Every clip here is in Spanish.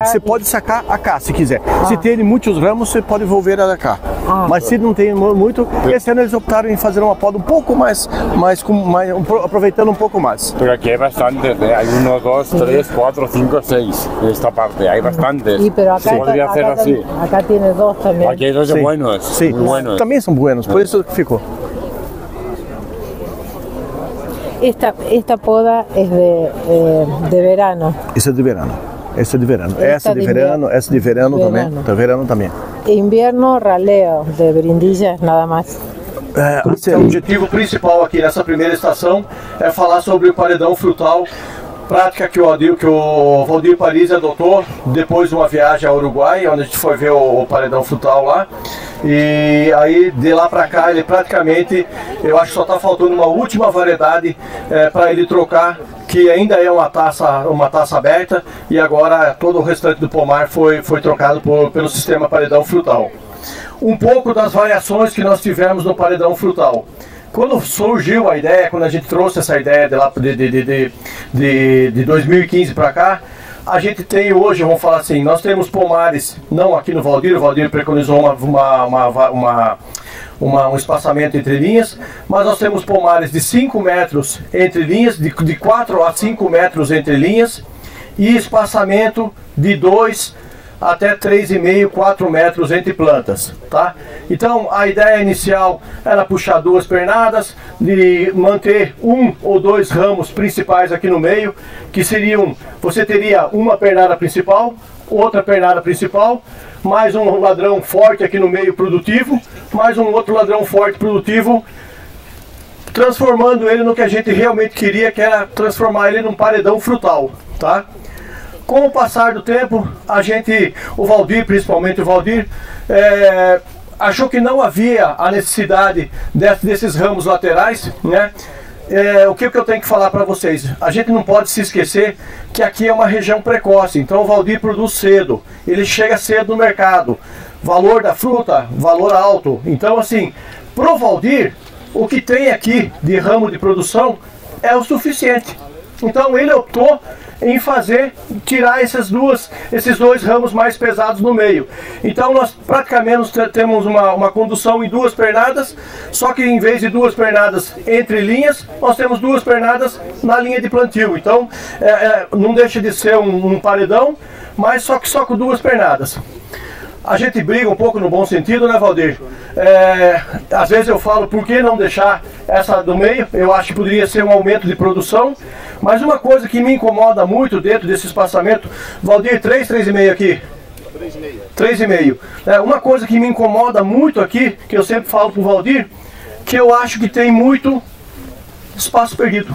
Você pode sacar a cá se quiser. Se tem muitos ramos, você pode volver a cá. Mas se não tem muito, esse ano eles optaram em fazer uma poda um pouco mais aproveitando um pouco mais. Pero aquí hay bastantes, ¿eh? Hay 1, 2, 3, 4, 5, 6 en esta parte, hay bastantes. Sí, pero acá, se podría hacer así. Acá tiene 2 también. Aquí hay 2 buenos, sí, muy buenos. También son buenos, por eso ficou. Esta poda es de verano. Essa é de verano. Essa é de verano. Essa de verano, essa de verano também. De verano também. Invierno, raleo de brindillas, nada mais. O objetivo principal aqui nessa primeira estação é falar sobre o paredão frutal, prática que o Valdir Paris adotou depois de uma viagem ao Uruguai, onde a gente foi ver o paredão frutal lá. E aí de lá para cá ele praticamente, eu acho que só está faltando uma última variedade para ele trocar, que ainda é uma taça aberta, e agora todo o restante do pomar foi trocado pelo sistema paredão frutal. Um pouco das variações que nós tivemos no paredão frutal. Quando surgiu a ideia, quando a gente trouxe essa ideia de 2015 para cá, a gente tem hoje, vamos falar assim, nós temos pomares, não aqui no Valdir, o Valdir preconizou um espaçamento entre linhas, mas nós temos pomares de 5 metros entre linhas, de 4 a 5 metros entre linhas, e espaçamento de 2 até 3,5, 4 metros entre plantas, tá? Então a ideia inicial era puxar 2 pernadas, de manter 1 ou 2 ramos principais aqui no meio, que seriam, você teria uma pernada principal, outra pernada principal, mais um ladrão forte aqui no meio produtivo, mais um outro ladrão forte produtivo, transformando ele no que a gente realmente queria, que era transformar ele num paredão frutal, tá? Com o passar do tempo, o Valdir, principalmente o Valdir, achou que não havia a necessidade desses ramos laterais, né? O que eu tenho que falar para vocês? A gente não pode se esquecer que aqui é uma região precoce, então o Valdir produz cedo, ele chega cedo no mercado, valor da fruta, valor alto. Então assim, pro Valdir, o que tem aqui de ramo de produção é o suficiente. Então ele optou em tirar esses 2 ramos mais pesados no meio. Então nós praticamente temos uma condução em 2 pernadas, só que em vez de 2 pernadas entre linhas, nós temos 2 pernadas na linha de plantio. Então não deixa de ser um paredão, mas só com 2 pernadas. A gente briga um pouco no bom sentido, né, Valdir? Às vezes eu falo, por que não deixar essa do meio? Eu acho que poderia ser um aumento de produção. Mas uma coisa que me incomoda muito dentro desse espaçamento, Valdir, 3,5 aqui? 3,5. Uma coisa que me incomoda muito aqui, que eu sempre falo pro Valdir, que eu acho que tem muito espaço perdido.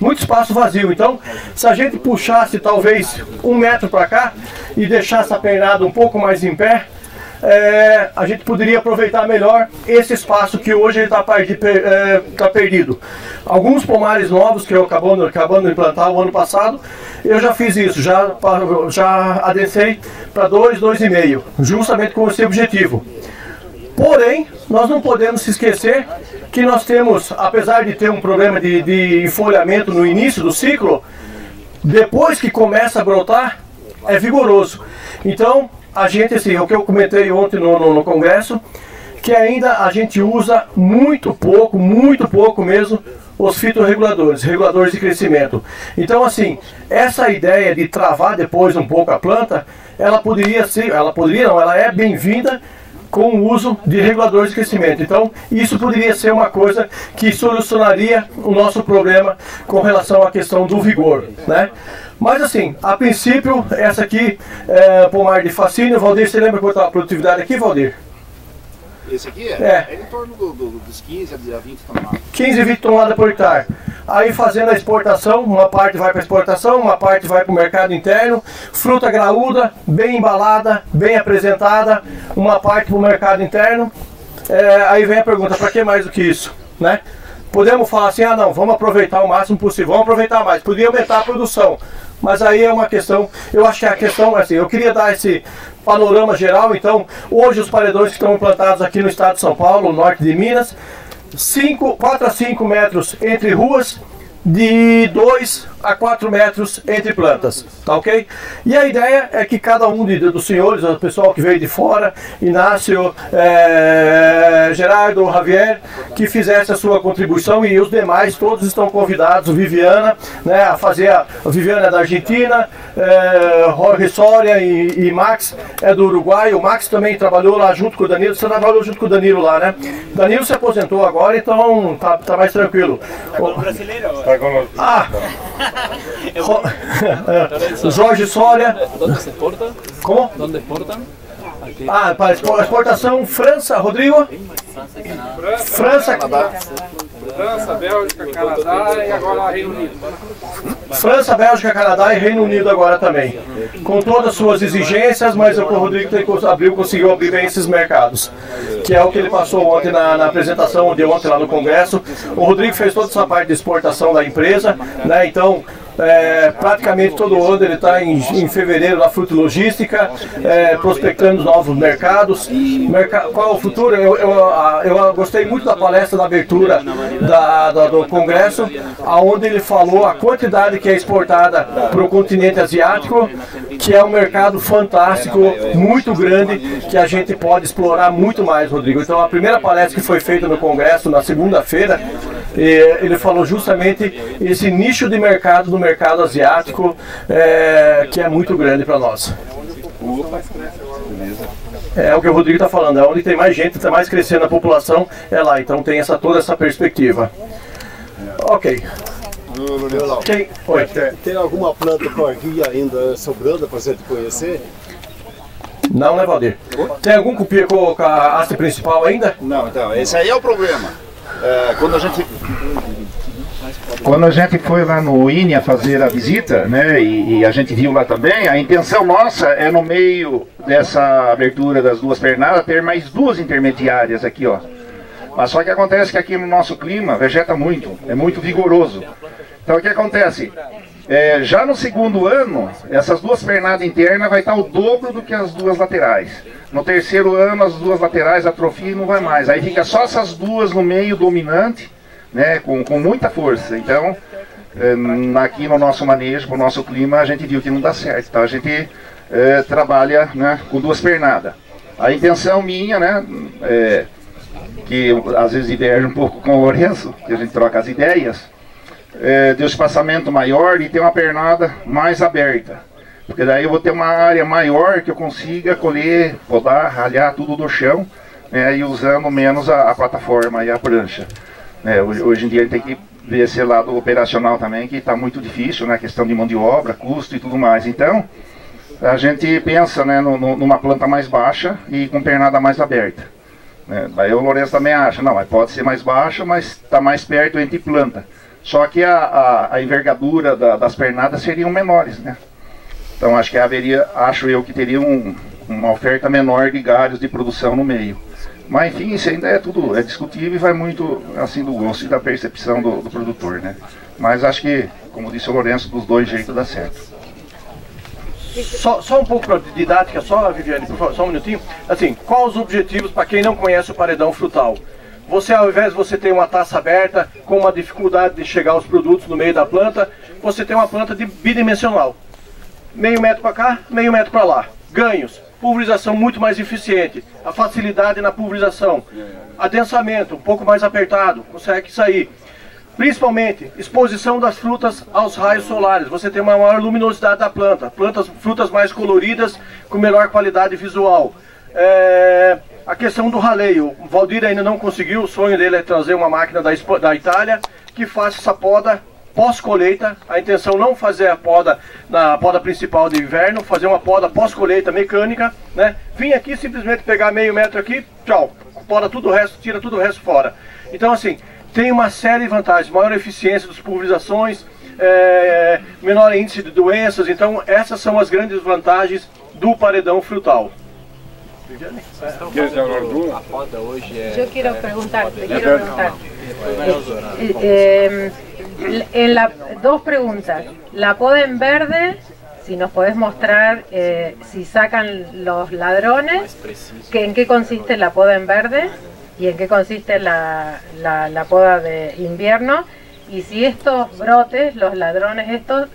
Muito espaço vazio. Então, se a gente puxasse talvez 1 metro para cá e deixasse a pernada um pouco mais em pé, a gente poderia aproveitar melhor esse espaço que hoje está perdido. Alguns pomares novos que eu acabando de implantar o ano passado, eu já fiz isso, já adensei para 2, 2,5, justamente com esse objetivo. Porém, nós não podemos se esquecer que nós temos, apesar de ter um problema de enfolhamento no início do ciclo, depois que começa a brotar, é vigoroso. Então, a gente, assim, o que eu comentei ontem no congresso, que ainda a gente usa muito pouco mesmo, os fitorreguladores, reguladores de crescimento. Então, assim, essa ideia de travar depois um pouco a planta, ela é bem-vinda com o uso de reguladores de crescimento. Então, isso poderia ser uma coisa que solucionaria o nosso problema com relação à questão do vigor, né? Mas assim, a princípio, essa aqui é pomar de fascínio. Valdir, você lembra quanto é a produtividade aqui, Valdir? Esse aqui é em torno dos 15 a 20 toneladas. 15 a 20 toneladas por hectare. Aí fazendo a exportação, uma parte vai para exportação, uma parte vai para o mercado interno. Fruta graúda, bem embalada, bem apresentada, uma parte para o mercado interno. Aí vem a pergunta, para que mais do que isso, né? Podemos falar assim, não, vamos aproveitar o máximo possível, vamos aproveitar mais, poderia aumentar a produção. Mas aí é uma questão, eu acho que a questão é assim, eu queria dar esse panorama geral. Então, hoje os paredões que estão implantados aqui no estado de São Paulo, no norte de Minas, 4 a 5 metros entre ruas, de 2 a 4 metros entre plantas, tá ok? E a ideia é que cada um dos senhores, o pessoal que veio de fora, Inácio, Gerardo, Javier, que fizesse a sua contribuição, e os demais todos estão convidados, Viviana, né, a fazer, a Viviana é da Argentina, Jorge Soria e Max é do Uruguai. O Max também trabalhou lá junto com o Danilo. Você trabalhou junto com o Danilo lá, né? Danilo se aposentou agora, então tá mais tranquilo. Brasileiro. Ah! Jorge Soria. Onde se exporta? Como? Onde exportam? Ah, para exportação, França, Rodrigo? França, França, Bélgica, Canadá e agora Reino Unido. França, Bélgica, Canadá e Reino Unido agora também. Com todas as suas exigências, mas o Rodrigo conseguiu abrir bem esses mercados. Que é o que ele passou ontem na apresentação de ontem lá no Congresso. O Rodrigo fez toda essa parte de exportação da empresa, né? Então, praticamente todo ano ele está em fevereiro na Fruto Logística, prospectando novos mercados. Qual é o futuro? Eu gostei muito da palestra da abertura do Congresso, onde ele falou a quantidade que é exportada para o continente asiático, que é um mercado fantástico, muito grande, que a gente pode explorar muito mais, Rodrigo. Então a primeira palestra que foi feita no Congresso na segunda-feira, ele falou justamente esse nicho de mercado do mercado asiático, que é muito grande para nós. É o que o Rodrigo está falando, é onde tem mais gente, está mais crescendo a população, é lá, então tem toda essa perspectiva. Ok. Oi. Tem alguma planta por aqui ainda sobrando para a gente conhecer? Não, né, Valdir? Tem algum com a haste principal ainda? Não, então, esse aí é o problema. Quando a gente foi lá no INEA fazer a visita, né, e a gente viu lá também, a intenção nossa é no meio dessa abertura das duas pernadas ter mais duas intermediárias aqui, ó. Mas só que acontece que aqui no nosso clima vegeta muito, é muito vigoroso. Então o que acontece? Já no segundo ano, essas duas pernadas internas vai estar o dobro do que as duas laterais. No terceiro ano, as duas laterais atrofiam e não vai mais. Aí fica só essas duas no meio dominante, né, com muita força. Então, aqui no nosso manejo, no nosso clima, a gente viu que não dá certo. Então a gente trabalha, né, com duas pernadas. A intenção minha, né, que às vezes diverge um pouco com o Lourenço, que a gente troca as ideias, de um espaçamento maior e ter uma pernada mais aberta. Porque daí eu vou ter uma área maior que eu consiga colher, podar, ralhar tudo do chão, né, e usando menos a plataforma e a prancha. Hoje em dia a gente tem que ver esse lado operacional também, que está muito difícil, né, questão de mão de obra, custo e tudo mais. Então, a gente pensa, né, numa planta mais baixa e com pernada mais aberta. Aí o Lourenço também acha, não, mas pode ser mais baixa, mas está mais perto entre planta. Só que a envergadura das pernadas seriam menores, né? Então acho eu que teria uma oferta menor de galhos de produção no meio. Mas enfim, isso ainda é discutível e vai muito assim do gosto e da percepção do produtor, né? Mas acho que, como disse o Lourenço, dos dois jeitos dá certo. Só um pouco de didática, Viviane, por favor, só um minutinho. Assim, quais os objetivos para quem não conhece o paredão frutal? Você, ao invés de você ter uma taça aberta com uma dificuldade de chegar aos produtos no meio da planta, você tem uma planta bidimensional. Meio metro para cá, meio metro para lá. Ganhos, pulverização muito mais eficiente, a facilidade na pulverização, adensamento um pouco mais apertado, consegue sair. Principalmente, exposição das frutas aos raios solares. Você tem uma maior luminosidade da planta, frutas mais coloridas com melhor qualidade visual. A questão do raleio, o Valdir ainda não conseguiu, o sonho dele é trazer uma máquina da Itália que faça essa poda pós-colheita. A intenção não fazer a poda na poda principal de inverno, fazer uma poda pós-colheita mecânica, né? Vim aqui simplesmente pegar meio metro aqui, tchau, poda tudo o resto, tira tudo o resto fora. Então assim, tem uma série de vantagens, maior eficiência das pulverizações, menor índice de doenças. Então essas são as grandes vantagens do paredão frutal. A poda hoje é... Yo quiero preguntar, dos preguntas. La poda en verde, si nos podés mostrar si sacan los ladrones, en qué consiste la poda en verde y en qué consiste la poda de invierno. Y si estos brotes, los ladrones estos,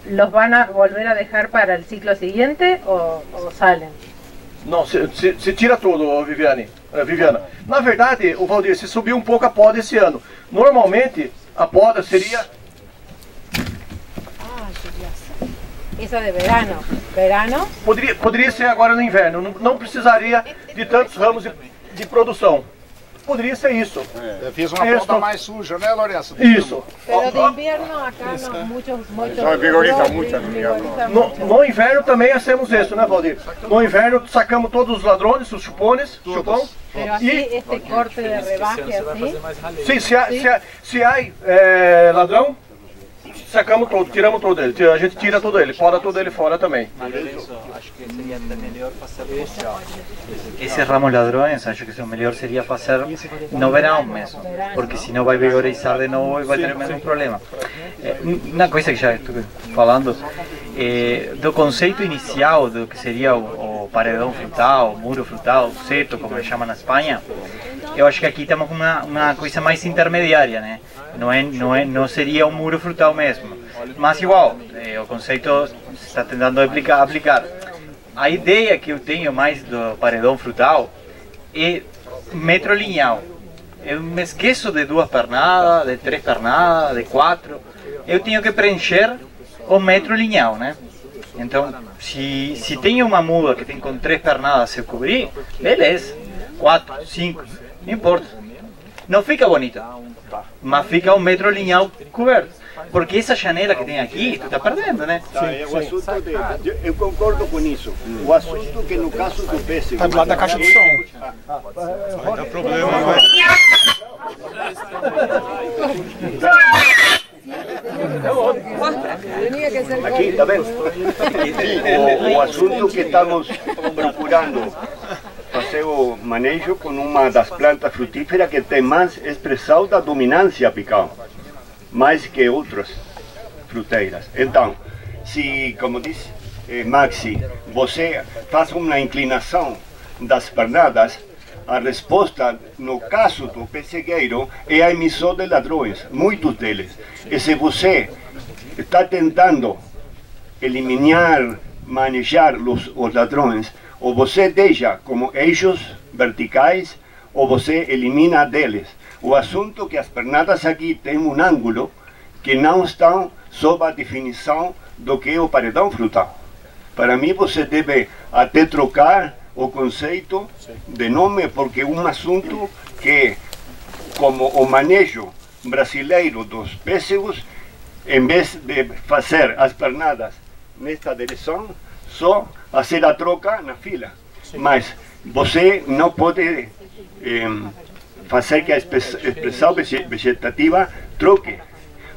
¿los van a volver a dejar para el ciclo siguiente o salen? Não, se tira tudo, Viviana. Na verdade, o Valdir, se subiu um pouco a poda esse ano. Normalmente, a poda seria... Isso de verano. Verano? Poderia ser agora no inverno. Não precisaria de tantos ramos de produção. Poderia ser isso. Eu fiz uma poda mais suja, né, Lourenço? Isso. Pero de invierno acá no, muchos vigoriza mucho. No inverno também hacemos isso, né, Valdir? No inverno sacamos todos os ladrões, os chupões. Pero así, este corte de rebaje así. Sim, se há ladrão, sacamos todo, tiramos todo ele. A gente tira todo ele, poda todo ele fora também. Esses ramos ladrões, acho que o melhor seria fazer no verão mesmo, porque senão vai vigorizar de novo e vai ter o mesmo problema. Uma coisa que já estou falando, do conceito inicial do que seria o paredão frutal, o muro frutal, o seto, como ele chama na Espanha, eu acho que aqui estamos com uma coisa mais intermediária, né? Não seria um muro frutal mesmo, mas igual, o conceito se está tentando aplicar. A ideia que eu tenho mais do paredão frutal é metro lineal. Eu me esqueço de 2 pernadas, de 3 pernadas, de 4. Eu tenho que preencher o metro lineal, né? Então, se tem uma muda que tem com 3 pernadas se eu cobrir, beleza. 4, 5, não importa. Não fica bonita, mas fica um metro lineal coberto. Porque essa janela que tem aqui, tu está perdendo, né? O assunto eu concordo com isso. O assunto que no caso do pêssego... Tá do lado da caixa de som. Vai dar problema, vai. Aqui, tá vendo? O assunto que estamos procurando fazer o manejo com uma das plantas frutíferas que tem mais expressão da dominância apical, mais que outras fruteiras. Então, se, como diz Maxi, você faz uma inclinação das pernadas, a resposta, no caso do pessegueiro, é a emissão de ladrões, muitos deles. E se você está tentando eliminar, manejar os ladrões, ou você deixa como eixos verticais, ou você elimina deles. O assunto é que as pernadas aqui têm um ângulo que não estão sob a definição do que é o paredão frutal. Para mim, você deve até trocar o conceito de nome, porque é um assunto que, como o manejo brasileiro dos pêssegos, em vez de fazer as pernadas nesta direção, só fazer a troca na fila. Mas você não pode fazer que a expressão vegetativa troque,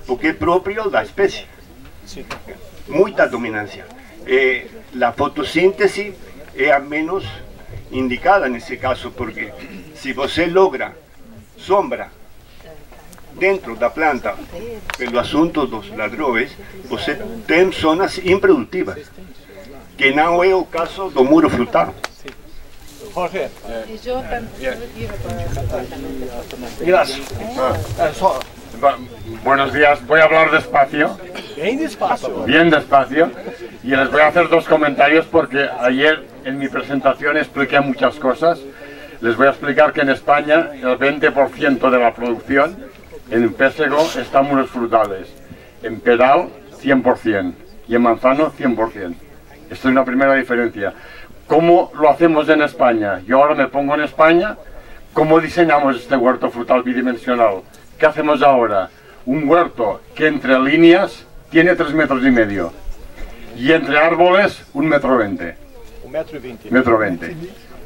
porque é próprio da espécie. Muita dominância. A fotossíntese é a menos indicada nesse caso, porque se você logra sombra dentro da planta pelo assunto dos ladrões, você tem zonas improdutivas, que não é o caso do muro frutal. Jorge. Gracias. Buenos días, voy a hablar despacio. Bien despacio. Bien despacio. Y les voy a hacer 2 comentarios porque ayer en mi presentación expliqué muchas cosas. Les voy a explicar que en España el 20% de la producción en pésego está en muros frutales. En pedal 100% y en manzano 100%. Esta es una primera diferencia. ¿Cómo lo hacemos en España? Yo ahora me pongo en España. ¿Cómo diseñamos este huerto frutal bidimensional? ¿Qué hacemos ahora? Un huerto que entre líneas tiene 3,5 metros y entre árboles 1,20 m.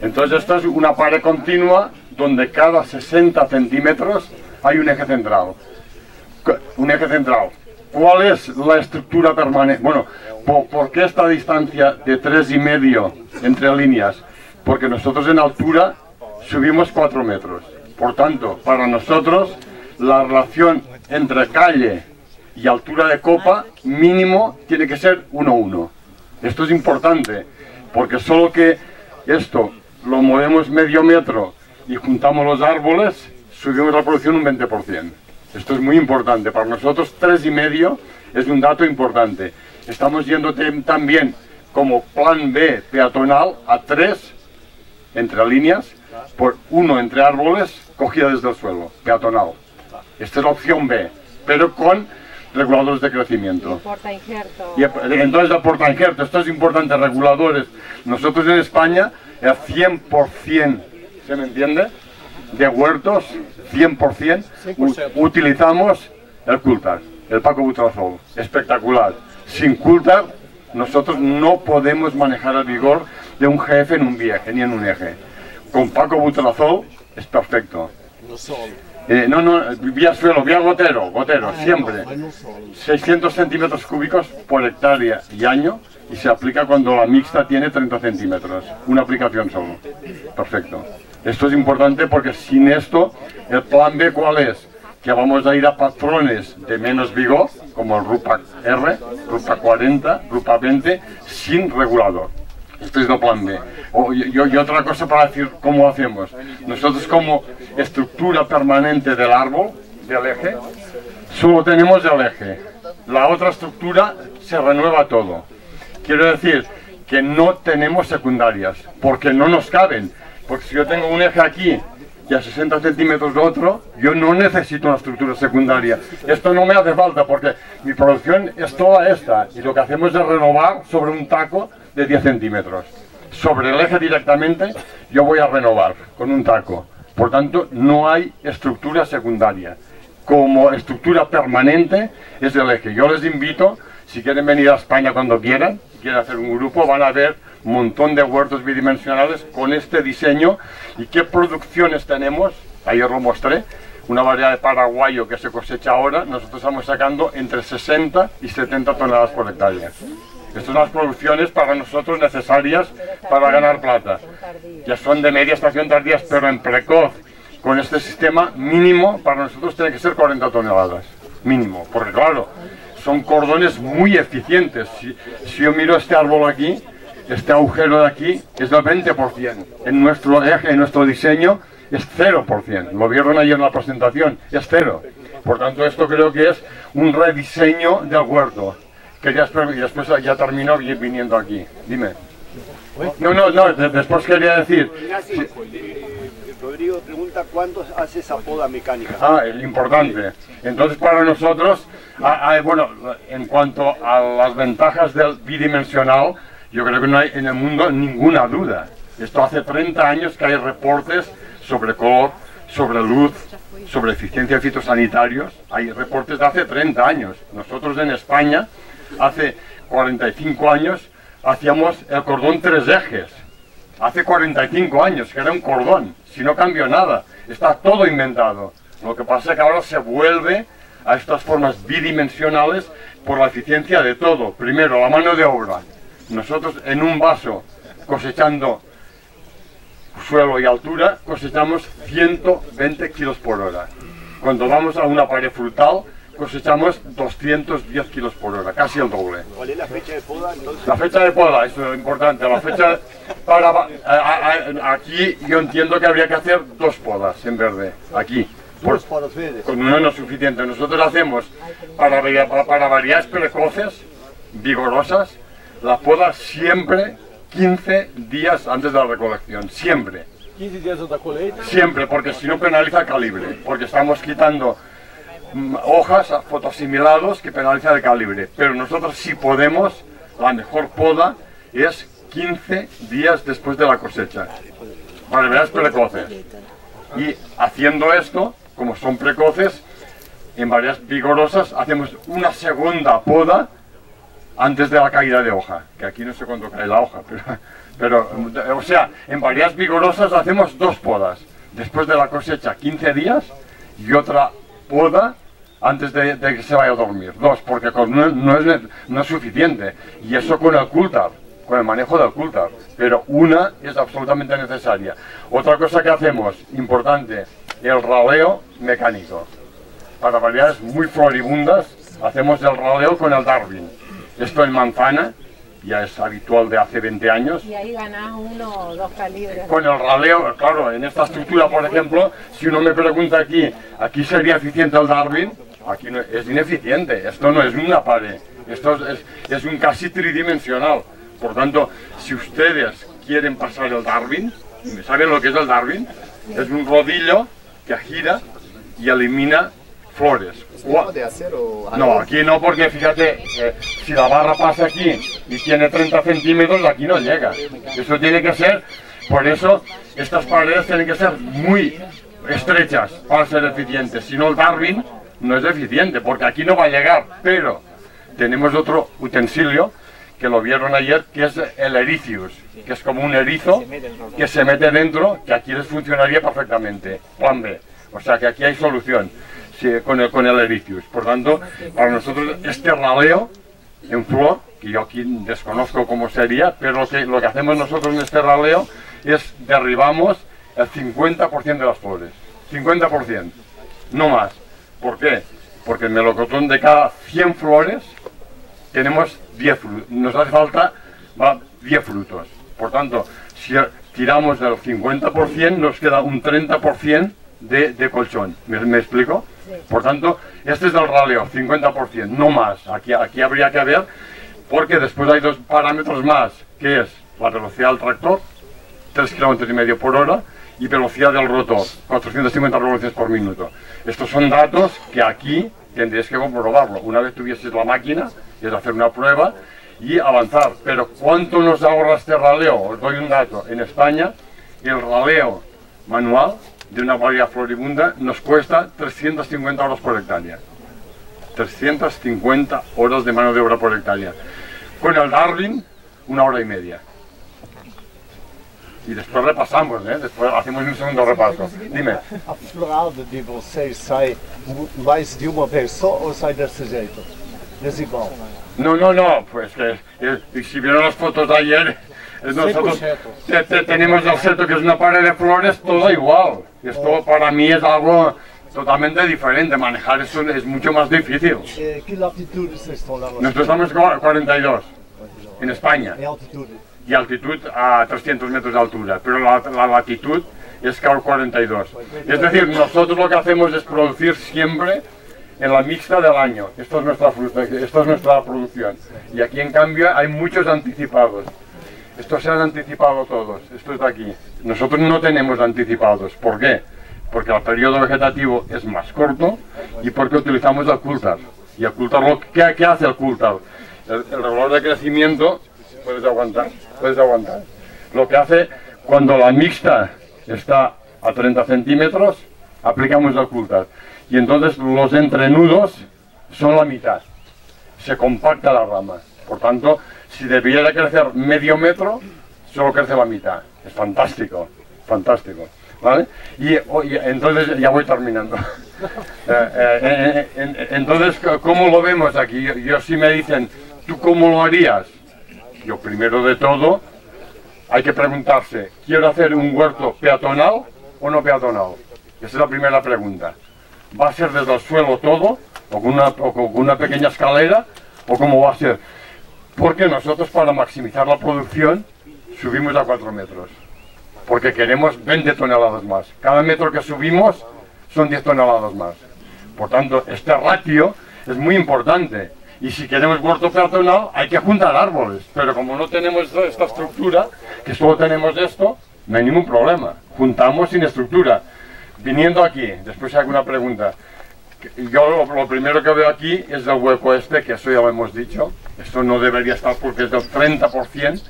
Entonces esto es una pared continua donde cada 60 centímetros hay un eje central. ¿Cuál es la estructura permanente? Bueno, ¿por qué esta distancia de 3,5 entre líneas? Porque nosotros en altura subimos 4 metros. Por tanto, para nosotros la relación entre calle y altura de copa mínimo tiene que ser 1:1. Esto es importante, porque solo que esto lo movemos medio metro y juntamos los árboles, subimos la producción un 20%. Esto es muy importante. Para nosotros 3,5 es un dato importante. Estamos yendo también como plan B peatonal a 3 entre líneas, por 1 entre árboles, cogida desde el suelo, peatonal. Esta es la opción B, pero con reguladores de crecimiento. Y entonces el portainjerto, esto es importante, reguladores. Nosotros en España, el 100%, ¿se me entiende?, de huertos, 100%, utilizamos el Coulthard, el Paco Butrazol, espectacular. Sin Coulthard, nosotros no podemos manejar el vigor de un GF en un viaje, ni en un eje. Con Paco Butrazol es perfecto. Vía suelo, vía gotero, siempre. 600 centímetros cúbicos por hectárea y año, y se aplica cuando la mixta tiene 30 centímetros. Una aplicación solo. Perfecto. Esto es importante porque sin esto, el plan B, ¿cuál es? Que vamos a ir a patrones de menos vigor, como el Rupa R, Rupa 40, Rupa 20, sin regulador. Esto es el plan B. Y otra cosa para decir cómo hacemos. Nosotros como estructura permanente del árbol, del eje, solo tenemos el eje. La otra estructura se renueva todo. Quiero decir que no tenemos secundarias, porque no nos caben. Porque si yo tengo un eje aquí y a 60 centímetros de otro, yo no necesito una estructura secundaria. Esto no me hace falta porque mi producción es toda esta. Y lo que hacemos es renovar sobre un taco de 10 centímetros. Sobre el eje directamente yo voy a renovar con un taco. Por tanto, no hay estructura secundaria. Como estructura permanente es el eje. Yo les invito, si quieren venir a España cuando quieran hacer un grupo, van a ver un montón de huertos bidimensionales con este diseño. ¿Y qué producciones tenemos? Ayer lo mostré, una variedad de paraguayo que se cosecha ahora, nosotros estamos sacando entre 60 y 70 toneladas por hectárea. Estas son las producciones para nosotros necesarias para ganar plata. Ya son de media estación tardías, pero en precoz, con este sistema mínimo, para nosotros tiene que ser 40 toneladas, mínimo, porque claro, son cordones muy eficientes. Si yo miro este árbol aquí, este agujero de aquí es del 20%. En nuestro eje, en nuestro diseño, es 0%. Lo vieron ayer en la presentación, es 0. Por tanto, esto creo que es un rediseño del huerto. Que ya, y después ya terminó viniendo aquí. Dime. Después quería decir... Rodrigo pregunta cuánto hace esa poda mecánica. Es importante. Entonces para nosotros, bueno, en cuanto a las ventajas del bidimensional, yo creo que no hay en el mundo ninguna duda. Esto hace 30 años que hay reportes sobre color, sobre luz, sobre eficiencia de fitosanitarios. Hay reportes de hace 30 años. Nosotros en España, hace 45 años, hacíamos el cordón 3 ejes. Hace 45 años que era un cordón, si no cambió nada, está todo inventado. Lo que pasa es que ahora se vuelve a estas formas bidimensionales por la eficiencia de todo. Primero, la mano de obra. Nosotros en un vaso, cosechando suelo y altura, cosechamos 120 kilos por hora. Cuando vamos a una pared frutal, cosechamos 210 kilos por hora, casi el doble. ¿Cuál es la fecha de poda entonces? La fecha de poda, eso es importante. La fecha aquí yo entiendo que habría que hacer 2 podas en verde, aquí. Con una no es suficiente. Nosotros hacemos para variedades precoces, vigorosas, la poda siempre 15 días antes de la recolección, siempre. 15 días antes de la colheita. Siempre, porque si no penaliza el calibre, porque estamos quitando hojas, fotosimilados que penalizan el calibre. Pero nosotros si podemos, la mejor poda es 15 días después de la cosecha, para variedades precoces. Y haciendo esto, como son precoces, en variedades vigorosas hacemos una segunda poda antes de la caída de hoja, que aquí no sé cuándo cae la hoja, pero o sea, en variedades vigorosas hacemos 2 podas, después de la cosecha 15 días y otra poda antes de que se vaya a dormir, 2, porque con no es suficiente, y eso con el Coulthard, con el manejo del Coulthard, pero una es absolutamente necesaria. Otra cosa que hacemos, importante, el raleo mecánico. Para variedades muy floribundas, hacemos el raleo con el Darwin. Esto en manzana ya es habitual de hace 20 años. Y ahí ganás 1 o 2 calibres. Con el raleo, claro, en esta estructura, por ejemplo, si uno me pregunta aquí sería eficiente el Darwin, aquí no, es ineficiente, esto no es una pared, esto es un casi tridimensional. Por tanto, si ustedes quieren pasar el Darwin, ¿saben lo que es el Darwin? Es un rodillo que gira y elimina flores. No, aquí no, porque fíjate, si la barra pasa aquí y tiene 30 centímetros, aquí no llega. Eso tiene que ser, por eso estas paredes tienen que ser muy estrechas para ser eficientes. Si no, el Darwin no es eficiente, porque aquí no va a llegar. Pero tenemos otro utensilio que lo vieron ayer, que es el Ericius, que es como un erizo que se mete dentro, que aquí les funcionaría perfectamente. Plan B. O sea que aquí hay solución. Sí, con el Ericius. Por tanto, para nosotros este raleo en flor, que yo aquí desconozco cómo sería, pero lo que hacemos nosotros en este raleo es derribamos el 50% de las flores. 50%, no más. ¿Por qué? Porque el melocotón de cada 100 flores tenemos 10 frutos. Nos hace falta 10 frutos. Por tanto, si tiramos del 50%, nos queda un 30% de colchón. ¿Me explico? Por tanto, este es el raleo, 50%, no más. Aquí habría que ver, porque después hay 2 parámetros más, que es la velocidad del tractor, 3,5 km por hora, y velocidad del rotor, 450 revoluciones por minuto. Estos son datos que aquí tendréis que comprobarlo. Una vez tuvieseis la máquina, es hacer una prueba y avanzar. Pero ¿cuánto nos ahorra este raleo? Os doy un dato. En España, el raleo manual de una variedad floribunda nos cuesta 350 horas por hectárea. 350 horas de mano de obra por hectárea. Con el Darwin, 1 hora y media. E depois repassamos, né? Depois hacemos um segundo repasso. Dime. A florada de vocês sai mais de uma vez só ou sai desse jeito? Desigual? No, pues que si vieron las fotos de ayer, nosotros tenemos el seto que es una pared de flores, todo igual. Esto para mí es algo totalmente diferente, manejar eso es mucho más difícil. ¿Qué latitud están las? Nosotros estamos en 42, en España. ¿Y altitud? Y altitud a 300 metros de altura, pero la latitud es 42. Es decir, nosotros lo que hacemos es producir siempre en la mixta del año. Esto es nuestra fruta, esto es nuestra producción. Y aquí en cambio hay muchos anticipados. Estos se han anticipado todos, esto está aquí. Nosotros no tenemos anticipados. ¿Por qué? Porque el periodo vegetativo es más corto y porque utilizamos el Coulthard. Y el Coulthard, ¿qué hace el Coulthard? El reloj de crecimiento, puedes aguantar. Lo que hace, cuando la mixta está a 30 centímetros, aplicamos el Coulthard. Y entonces los entrenudos son la mitad. Se compacta la rama. Por tanto, si debiera crecer medio metro, solo crece la mitad. Es fantástico, fantástico. ¿Vale? Y entonces, ya voy terminando. Entonces, ¿cómo lo vemos aquí? Yo si me dicen, ¿tú cómo lo harías? Yo primero de todo, hay que preguntarse, ¿quiero hacer un huerto peatonal o no peatonal? Esa es la primera pregunta. ¿Va a ser desde el suelo todo? ¿O con una pequeña escalera? ¿O cómo va a ser? Porque nosotros, para maximizar la producción, subimos a 4 metros. Porque queremos 20 toneladas más. Cada metro que subimos son 10 toneladas más. Por tanto, este ratio es muy importante. Y si queremos huerto peatonal, hay que juntar árboles. Pero como no tenemos esta estructura, que solo tenemos esto, no hay ningún problema. Juntamos sin estructura. Viniendo aquí, después hay alguna pregunta. Yo lo primero que veo aquí es el hueco este, que eso ya lo hemos dicho. Esto no debería estar porque es del 30%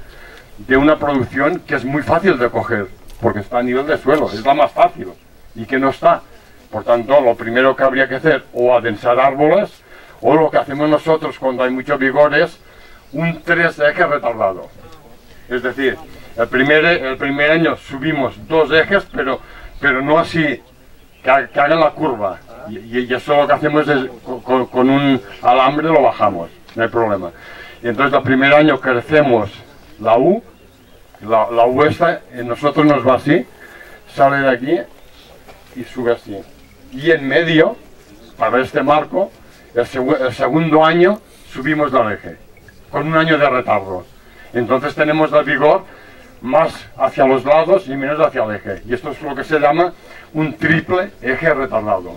de una producción que es muy fácil de coger, porque está a nivel de suelo, es la más fácil, y que no está. Por tanto, lo primero que habría que hacer, o adensar árboles, o lo que hacemos nosotros cuando hay mucho vigor es un 3 ejes retardado. Es decir, el primer año subimos 2 ejes, pero no así, que hagan la curva. Y eso lo que hacemos es, con un alambre lo bajamos, no hay problema. Y entonces el primer año crecemos la U, la U esta, nosotros nos va así, sale de aquí y sube así. Y en medio, para este marco, el segundo año subimos del eje, con un año de retardo. Entonces tenemos el vigor más hacia los lados y menos hacia el eje. Y esto es lo que se llama un triple eje retardado.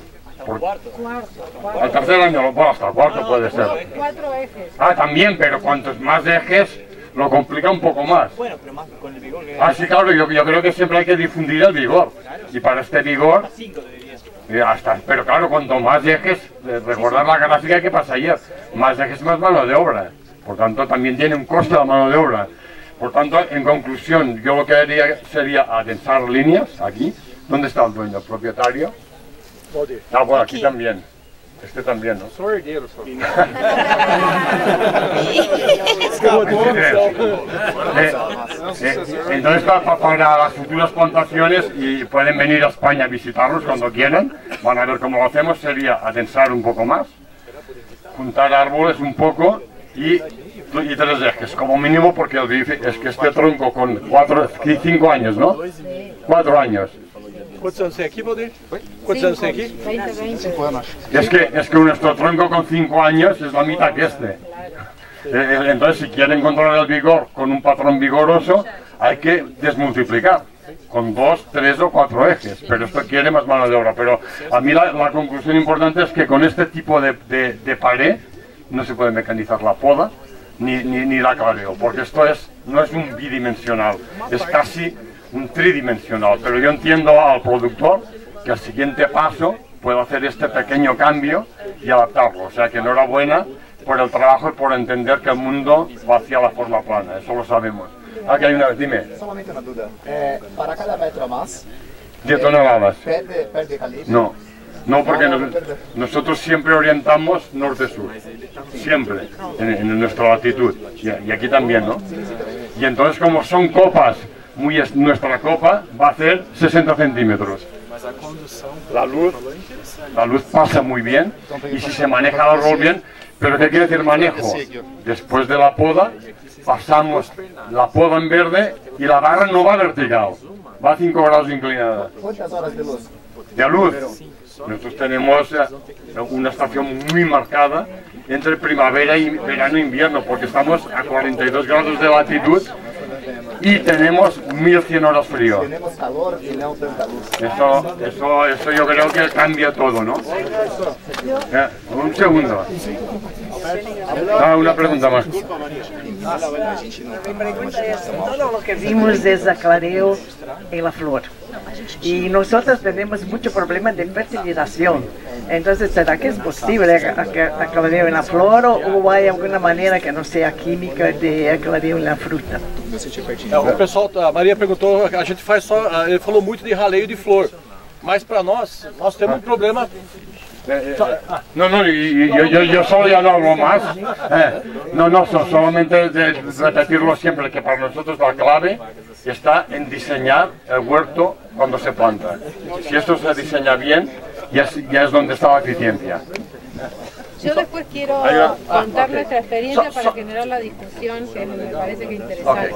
Al tercer año, bueno, hasta el cuarto puede ser. 4 ejes. Ah, también, pero cuantos más ejes, lo complica un poco más. Bueno, pero más con el vigor. Ah, sí, claro, yo creo que siempre hay que difundir el vigor. Y para este vigor, pero claro, cuanto más ejes, recordar la gráfica que pasa ayer, más ejes, más mano de obra. Por tanto, también tiene un coste la mano de obra. Por tanto, en conclusión, yo lo que haría sería adensar líneas, aquí. ¿Dónde está el dueño, el propietario? Ah, bueno, aquí también. Este también, ¿no? Sou herdeiro, só. Entonces, para las futuras plantaciones, y pueden venir a España a visitarlos cuando quieran, van a ver cómo lo hacemos, sería adensar un poco más, juntar árboles un poco y 3 ejes, como mínimo, porque el BIF es que este tronco con 5 años, ¿no? 4 años. Quantos anos tem aqui, Valdir? Quantos anos tem aquí? 20. Es que nuestro tronco con 5 años es la mitad que este. Entonces, si quieren controlar el vigor con un patrón vigoroso, hay que desmultiplicar con 2, 3 o 4 ejes, pero esto quiere más mano de obra. Pero a mí la conclusión importante es que con este tipo de pared no se puede mecanizar la poda ni la clareo, porque esto no es un bidimensional, es casi un tridimensional. Pero yo entiendo al productor que al siguiente paso puede hacer este pequeño cambio y adaptarlo. O sea que enhorabuena por el trabajo y por entender que el mundo va hacia la forma plana, eso lo sabemos. Aquí hay una, dime. Solamente una duda. Para cada metro más, 10 toneladas. ¿Perde calibre? No, porque nosotros siempre orientamos norte-sur, siempre, en nuestra latitud, y aquí también, ¿no? Y entonces, como son copas, nuestra copa va a hacer 60 centímetros. La luz pasa muy bien, y si se maneja el árbol bien, pero ¿qué quiere decir manejo? Después de la poda, pasamos la poda en verde y la barra no va vertical, va a 5 grados inclinada. ¿Cuántas horas de luz? De luz. Nosotros tenemos una estación muy marcada entre primavera y verano e invierno, porque estamos a 42 grados de latitud y tenemos 1100 horas frío. Tenemos calor y no tanta luz. Eso yo creo que cambia todo, ¿no? Un segundo. Una pregunta más. Mi pregunta es, todo lo que vimos es aclareo en la flor. Y nosotros tenemos mucho problema de fertilización. Entonces, ¿será que es posible aclareo en la flor o hay alguna manera que no sea química de aclareo en la fruta? O pessoal, a Maria perguntou, a gente faz só, ele falou muito de raleio de flor, mas para nós temos problema. Yo solo ya no hablo más. Solamente de repetirlo siempre, que para nosotros la clave está en diseñar el huerto cuando se planta. Si esto se diseña bien, ya es donde está la eficiencia. Yo después quiero contar nuestra experiencia para generar la discusión que me parece que es interesante.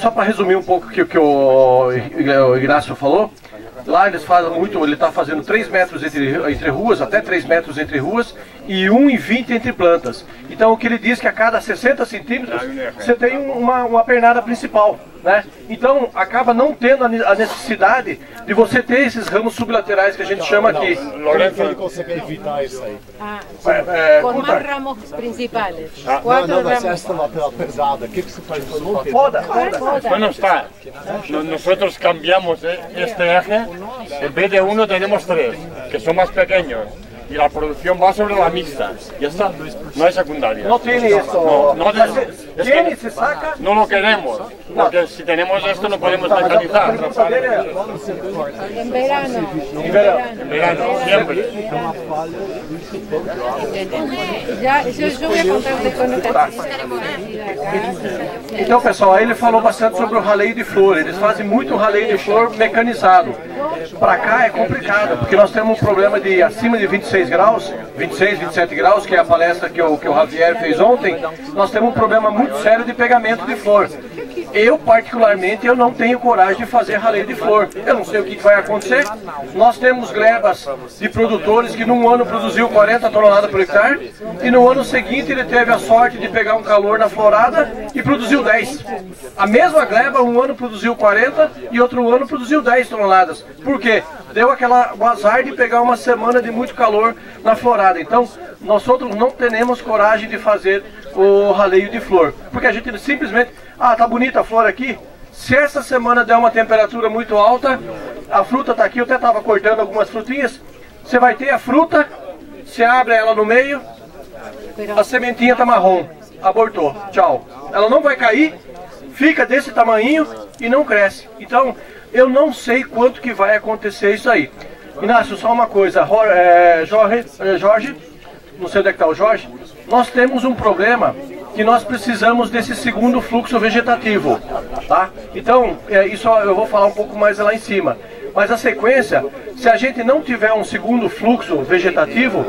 Só para resumir pouco o que o Ignacio falou, lá eles fazem muito, ele está fazendo 3 metros entre ruas, até 3 metros entre ruas e 1,20 entre plantas. Então o que ele diz que a cada 60 centímetros você tem uma pernada principal, né? Então acaba não tendo a necessidade de você ter esses ramos sublaterais que a gente chama aqui. Ele consegue evitar isso aí. Con más ramos principales. Não, mas esta lateral pesada, o que você faz? Poda. Bueno, está. Nosotros cambiamos este eje, en vez de 1 tenemos 3, que son más pequeños. Y la producción va sobre la mixta. Ya está, no hay secundaria. No tiene esto. ¿Tiene? ¿Se saca? No lo queremos, porque si tenemos esto no podemos mecanizar. En verano. En verano, siempre. Yo voy a contar después nuestra Então, pessoal, aí ele falou bastante sobre o raleio de flor. Eles fazem muito raleio de flor mecanizado. Para cá é complicado, porque nós temos um problema de acima de 26 graus, 26, 27 graus, que é a palestra que o Javier fez ontem. Nós temos um problema muito sério de pegamento de flor. Eu, particularmente, eu não tenho coragem de fazer raleio de flor. Eu não sei o que vai acontecer. Nós temos glebas de produtores que num ano produziu 40 toneladas por hectare e no ano seguinte ele teve a sorte de pegar um calor na florada e produziu 10. A mesma gleba, um ano produziu 40 e outro ano produziu 10 toneladas. Por quê? Deu o azar de pegar uma semana de muito calor na florada. Então, nós outros não temos coragem de fazer o raleio de flor, porque a gente simplesmente, tá bonita a flor aqui, se essa semana der uma temperatura muito alta, a fruta está aqui, eu até estava cortando algumas frutinhas, você vai ter a fruta, você abre ela no meio, a sementinha está marrom, abortou, tchau. Ela não vai cair, fica desse tamanhinho e não cresce. Então, eu não sei quanto que vai acontecer isso aí. Inácio, só uma coisa, Jorge, não sei onde é que está o Jorge, nós temos um problema que nós precisamos desse segundo fluxo vegetativo, tá? Então, isso eu vou falar um pouco mais lá em cima. Mas a sequência, se a gente não tiver um segundo fluxo vegetativo,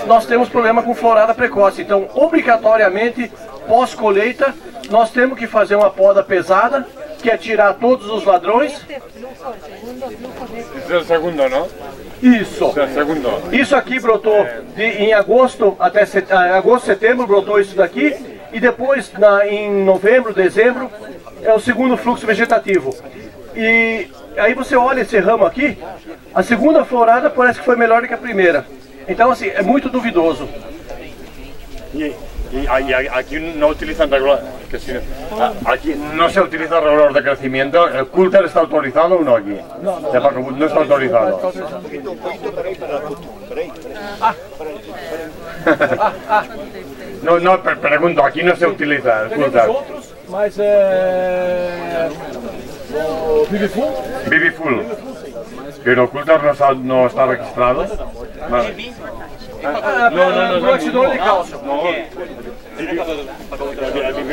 nós temos problema com florada precoce. Então, obrigatoriamente, pós-colheita, nós temos que fazer uma poda pesada, que é tirar todos os ladrões. Esse é o segundo, não? Isso. Isso aqui brotou em agosto até agosto, setembro, brotou isso daqui. E depois, em novembro, dezembro, é o segundo fluxo vegetativo. E aí você olha esse ramo aqui, a segunda florada parece que foi melhor do que a primeira. Então, assim, é muito duvidoso. Y aquí no utilizan regulador, aquí no se utiliza regulador de crecimiento. ¿El Coulter está autorizado o no aquí? No está autorizado. No, pregunto, aquí no se utiliza el Coulter. Mas Viviful? Viviful. Pero el Coulter no está registrado. No, Broxidor de cálcio.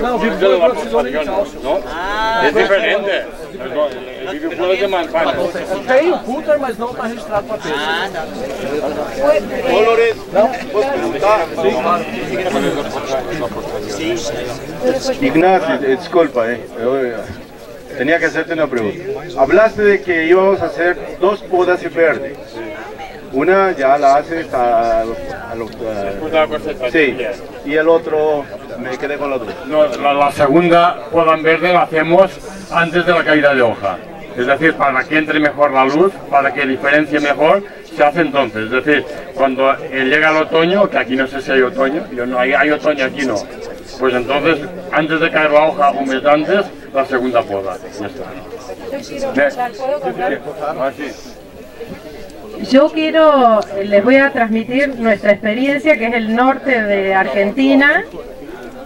Não, Viviful é Broxidor de cálcio. É diferente. O Viviful é de manzana. Tem o Coulter, mas não está registrado para peixe. Ô Lourenço, posso perguntar? Ignacio, desculpa, tenía que hacerte una pregunta. Hablaste de que íbamos a hacer 2 podas en verde. Una ya la haces sí, y el otro me quedé con la duda. No, la segunda poda en verde la hacemos antes de la caída de hoja. Es decir, para que entre mejor la luz, para que diferencie mejor, se hace entonces. Es decir, cuando llega el otoño, que aquí no sé si hay otoño, hay otoño, aquí no. Pues entonces, antes de caer la hoja, un mes antes, la segunda poda. Ya está. Yo les voy a transmitir nuestra experiencia, que es el norte de Argentina,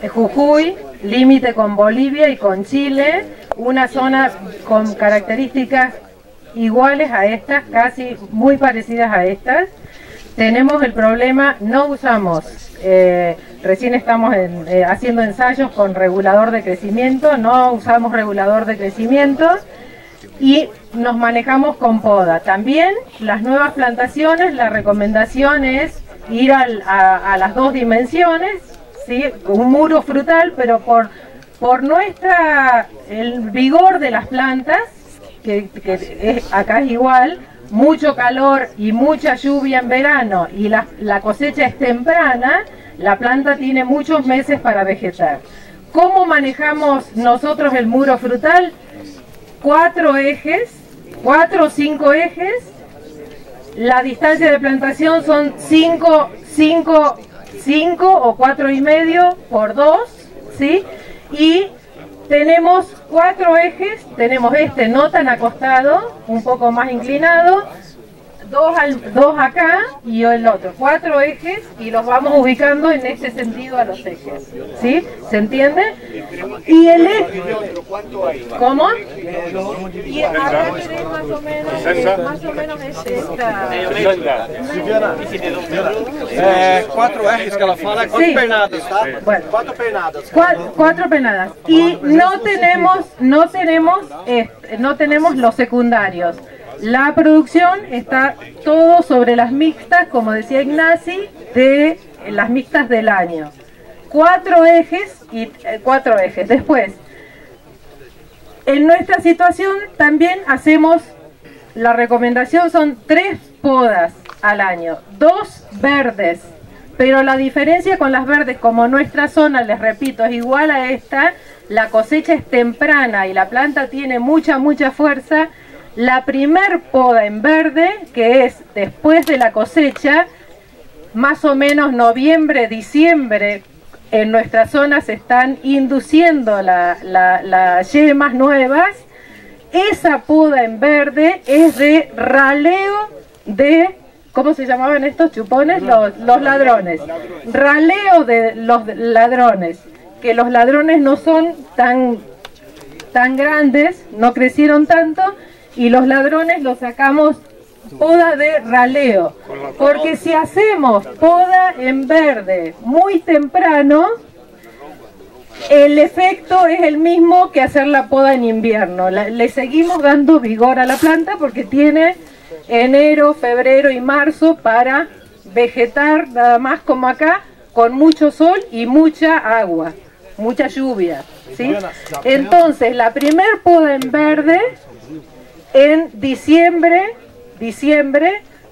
Jujuy, límite con Bolivia y con Chile, una zona con características iguales a estas, casi muy parecidas a estas. Tenemos el problema, no usamos, recién estamos haciendo ensayos con regulador de crecimiento, no usamos regulador de crecimiento y nos manejamos con poda. También las nuevas plantaciones, la recomendación es ir a las 2 dimensiones, ¿sí? Un muro frutal, pero por el vigor de las plantas, que acá es igual, mucho calor y mucha lluvia en verano y la cosecha es temprana, la planta tiene muchos meses para vegetar. ¿Cómo manejamos nosotros el muro frutal? 4 ejes, 4 o 5 ejes, la distancia de plantación son 5 o 4,5 por 2, ¿sí? Y tenemos 4 ejes, tenemos este no tan acostado, un poco más inclinado, 2 acá y el otro, 4 ejes y los vamos ubicando en este sentido a los ejes, ¿sí? ¿Se entiende? Y el eje, ¿cómo? Y acá tenés más o menos es esta. 4 ejes que ela fala, 4 pernadas, tá? Bueno, 4 pernadas. 4 pernadas. Y no tenemos los secundarios. La producción está todo sobre las mixtas, como decía Ignasi, de las mixtas del año. 4 ejes y 4 ejes. Después, En nuestra situación también hacemos, la recomendación son 3 podas al año, 2 verdes, pero la diferencia con las verdes, como nuestra zona, les repito, es igual a esta, la cosecha es temprana y la planta tiene mucha fuerza. La primer poda en verde, que es después de la cosecha, más o menos noviembre, diciembre, en nuestra zona se están induciendo las yemas nuevas. Esa poda en verde es de raleo de, ¿cómo se llamaban estos chupones? Los ladrones. Raleo de los ladrones, que los ladrones no son tan grandes, no crecieron tanto, y los ladrones los sacamos poda de raleo, porque si hacemos poda en verde muy temprano, el efecto es el mismo que hacer la poda en invierno. Le seguimos dando vigor a la planta porque tiene enero, febrero y marzo para vegetar, nada más como acá, con mucho sol y mucha agua, mucha lluvia, ¿sí? Entonces la primer poda en verde en diciembre,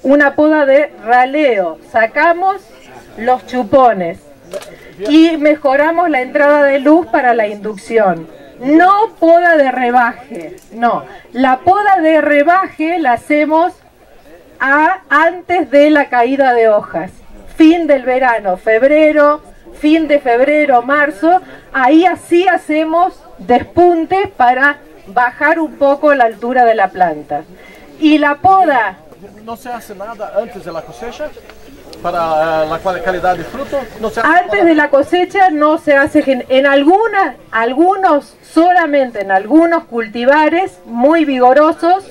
una poda de raleo, sacamos los chupones y mejoramos la entrada de luz para la inducción. No poda de rebaje, no, la poda de rebaje la hacemos antes de la caída de hojas, fin del verano, febrero, fin de febrero, marzo, ahí así hacemos despuntes para bajar un poco la altura de la planta. Y la poda... ¿No se hace nada antes de la cosecha para la calidad de fruto? ¿No se hace antes de la cosecha no se hace, solamente en algunos cultivares muy vigorosos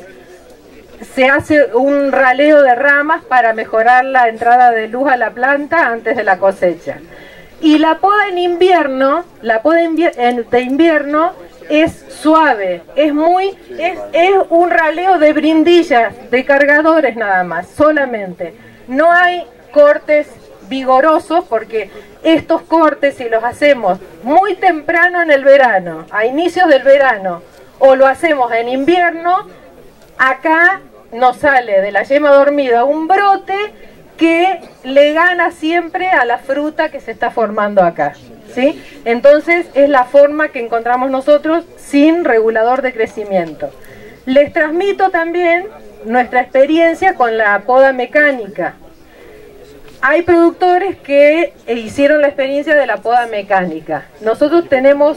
se hace un raleo de ramas para mejorar la entrada de luz a la planta antes de la cosecha. Y la poda en invierno, de invierno es suave, es un raleo de brindillas, de cargadores nada más, solamente. No hay cortes vigorosos porque estos cortes, si los hacemos muy temprano en el verano, a inicios del verano, o lo hacemos en invierno, acá nos sale de la yema dormida un brote que le gana siempre a la fruta que se está formando acá, ¿sí? Entonces es la forma que encontramos nosotros sin regulador de crecimiento. Les transmito también nuestra experiencia con la poda mecánica. Hay productores que hicieron la experiencia de la poda mecánica. Nosotros tenemos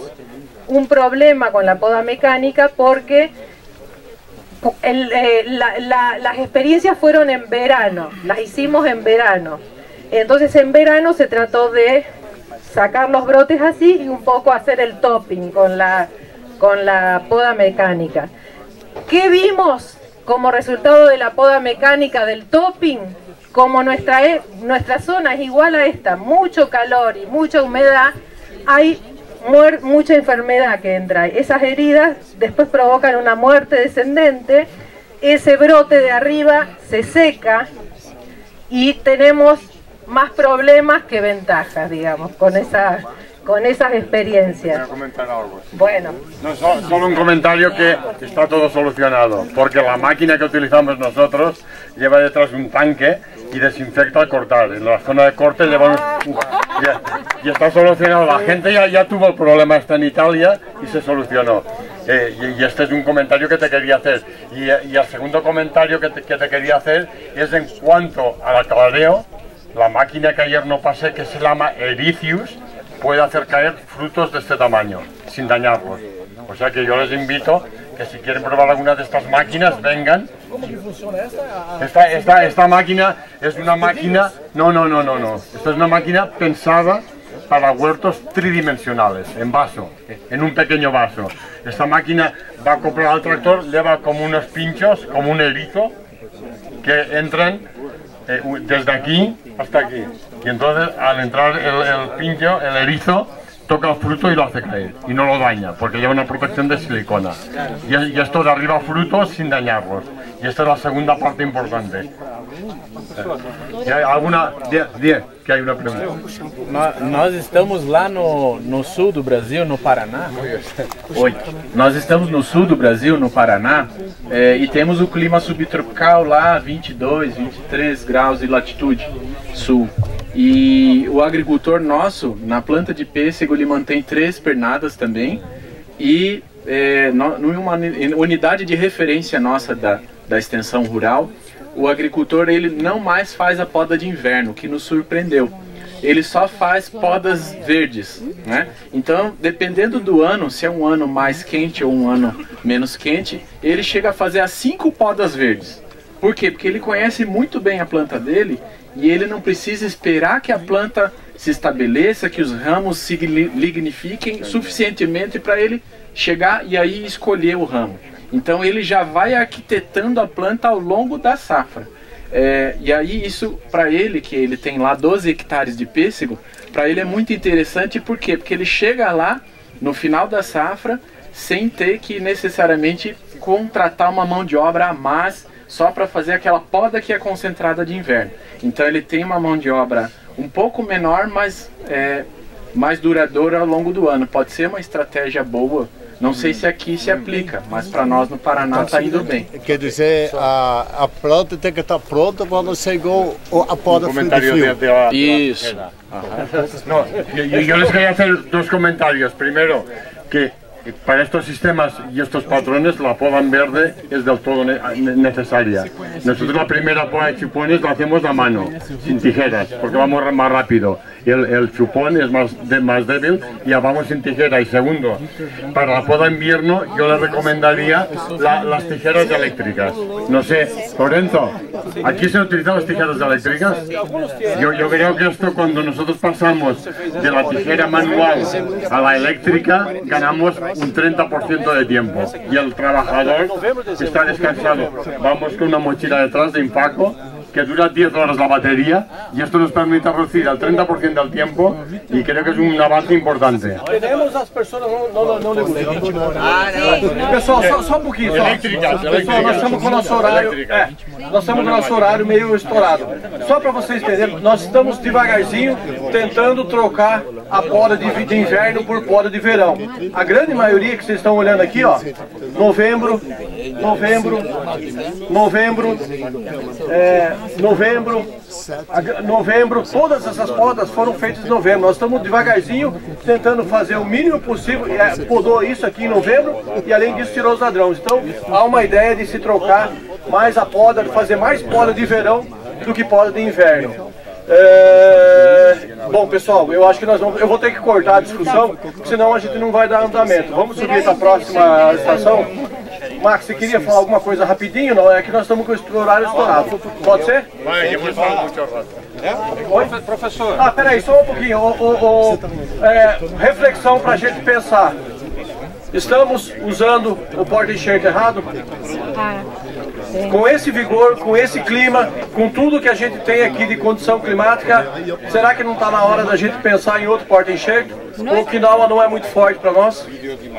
un problema con la poda mecánica porque las experiencias fueron en verano, las hicimos en verano. Entonces en verano se trató de sacar los brotes así y un poco hacer el topping con la poda mecánica. ¿Qué vimos como resultado de la poda mecánica del topping? Como nuestra zona es igual a esta, mucho calor y mucha humedad, hay mucha enfermedad que entra. Esas heridas después provocan una muerte descendente, ese brote de arriba se seca y tenemos más problemas que ventajas, digamos, con esas experiencias. Voy a comentar algo. Bueno. No, solo un comentario que está todo solucionado, porque la máquina que utilizamos nosotros lleva detrás un tanque y desinfecta al cortar. En la zona de corte lleva y está solucionado. La gente ya tuvo el problema en Italia y se solucionó. Y este es un comentario que te quería hacer. Y el segundo comentario que te quería hacer es en cuanto al aclareo. La máquina que ayer no pasé, que se llama Ericius, puede hacer caer frutos de este tamaño, sin dañarlos. O sea que yo les invito que si quieren probar alguna de estas máquinas, vengan. ¿Cómo que funciona esta? Esta máquina es una máquina... No. Esta es una máquina pensada para huertos tridimensionales, en vaso, en un pequeño vaso. Esta máquina va acoplada al tractor, lleva como unos pinchos, como un erizo, que entran desde aquí hasta aquí. Y entonces al entrar el pincho, el erizo, toca el fruto y lo hace caer. Y no lo daña, porque lleva una protección de silicona. Y esto de arriba frutos sin dañarlos. Y esta es la segunda parte importante. Alguma... que hay una pregunta. Nós estamos lá no sul do Brasil, no Paraná. Oi, nós estamos no sul do Brasil, no Paraná, e temos o clima subtropical lá, 22, 23 graus de latitude sul. E o agricultor nosso, na planta de pêssego, ele mantém 3 pernadas também. E numa unidade de referência nossa da extensão rural, o agricultor ele não mais faz a poda de inverno, que nos surpreendeu. Ele só faz podas verdes, né? Então, dependendo do ano, se é um ano mais quente ou um ano menos quente, ele chega a fazer as 5 podas verdes. Por quê? Porque ele conhece muito bem a planta dele e ele não precisa esperar que a planta se estabeleça, que os ramos se lignifiquem suficientemente para ele chegar e aí escolher o ramo. Então ele já vai arquitetando a planta ao longo da safra. E aí isso para ele, que ele tem lá 12 hectares de pêssego, para ele é muito interessante. Por quê? Porque ele chega lá no final da safra sem ter que necessariamente contratar uma mão de obra a mais só para fazer aquela poda que é concentrada de inverno. Então ele tem uma mão de obra um pouco menor, mas mais duradoura ao longo do ano. Pode ser uma estratégia boa. Não sei se aqui se aplica, mas para nós no Paraná está indo bem. Quer dizer, a planta tem que estar pronta quando chegou a poda frio. Isso. No, yo les quería hacer 2 comentarios. Primero, que para estos sistemas y estos patrones la poda en verde es del todo necesaria. Nosotros la primera poda de chupones la hacemos a mano, sin tijeras, porque vamos más rápido. El chupón es más débil y ya vamos sin tijera. Y segundo, para la poda en invierno yo les recomendaría las tijeras eléctricas. No sé, Lorenzo, ¿aquí se han utilizado las tijeras eléctricas? Yo creo que esto, cuando nosotros pasamos de la tijera manual a la eléctrica, ganamos un 30% de tiempo y el trabajador está descansado. Vamos con una mochila detrás de Impaco que dura 10 horas la batería y esto nos permite reducir al 30% del tiempo y creo que es un avance importante. Tenemos as pessoas não pessoal, só um pouquinho. Pessoal, nós estamos com o nosso horário. Nós estamos com o nosso horário meio estourado. Só para vocês entenderem, nós estamos devagarzinho tentando trocar a poda de inverno por poda de verão. A grande maioria que vocês estão olhando aqui, ó, novembro, todas essas podas foram feitas em novembro. Nós estamos devagarzinho tentando fazer o mínimo possível. Podou isso aqui em novembro e além disso tirou os ladrões. Então há uma ideia de se trocar mais a poda, fazer mais poda de verão do que poda de inverno. Bom, pessoal, eu acho que eu vou ter que cortar a discussão, senão a gente não vai dar andamento. Vamos subir para a próxima estação. Max, você queria falar alguma coisa rapidinho? Não, é que nós estamos com o horário estourado. Pode ser? Vai, eu vou falar muito rápido. Oi? Professor. Peraí, só um pouquinho. Reflexão para a gente pensar. Estamos usando o porta-enxerto errado? Com esse vigor, com esse clima, com tudo que a gente tem aqui de condição climática, será que não está na hora da gente pensar em outro porta-enxerto? Ou que não é muito forte para nós?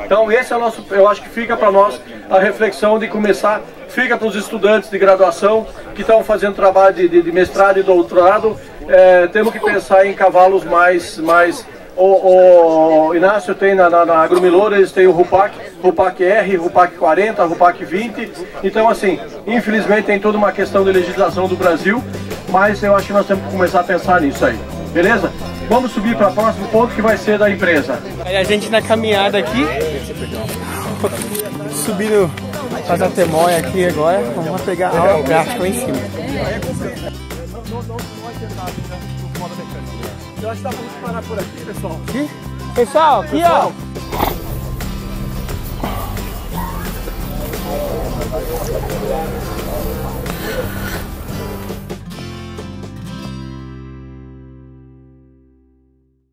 Então esse é o nosso, eu acho que fica para nós a reflexão de começar, fica para os estudantes de graduação que estão fazendo trabalho de mestrado e doutorado, temos que pensar em cavalos mais o Inácio tem na Agrumilora, eles têm o Rupac R, Rupac 40, Rupac 20. Então assim, infelizmente tem toda uma questão de legislação do Brasil, mas eu acho que nós temos que começar a pensar nisso aí, beleza? Vamos subir para o próximo ponto que vai ser da empresa. A gente na caminhada aqui, subindo para a Temoia aqui agora, vamos pegar o gráfico lá em cima. Eu acho que dá pra parar por aqui, pessoal. Aqui? Pessoal, aqui ó.